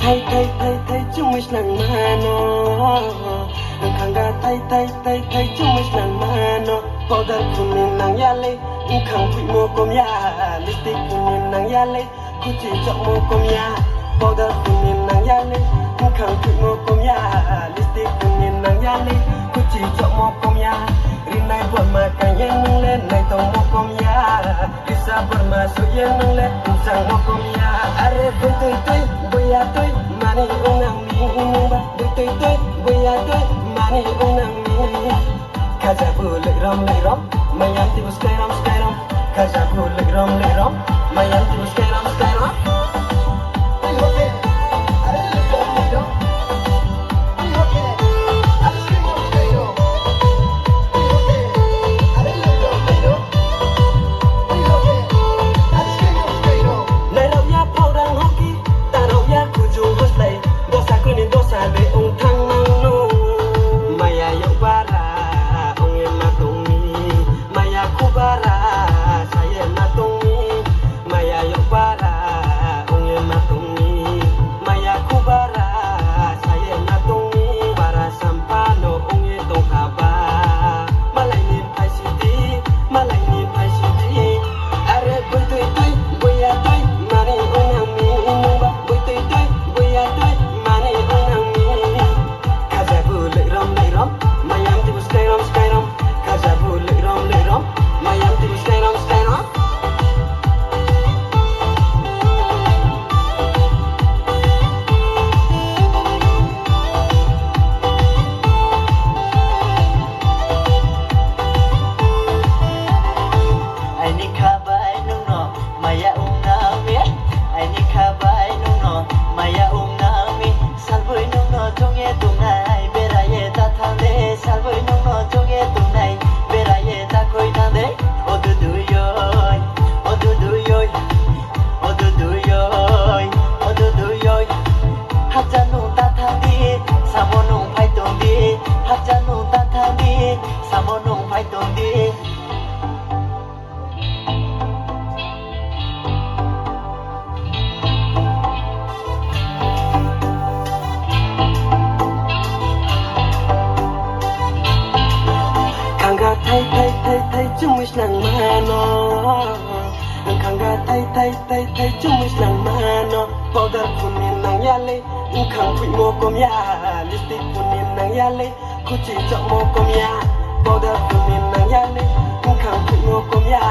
thay chung mich nang mano khanga thay chung mich nang mano powder kunin nang yale khang pui mo kom ya lipstick kunin nang yale kuchi chok mo kom ya powder kunin nang yale khang pui mo kom ya lipstick kunin nang yale kuchi chok mo kom ya rinai buat makan yang nang le nai tong mo kom ya bisa bermasuk yang nang le sang mo kom ya are betul boya toy mani unang mi ba betul boya toy mani unang mi kaza bu le ram mayam ti bus kairam kaza bu le ram mayam ti bus kairam thay chung mich nang mano khanga thay chung mich nang mano powder kunin nang yale khang pui mo kom ya lipstick kunin nang yale kuchi chok mo kom ya powder kunin nang yale khang pui mo kom ya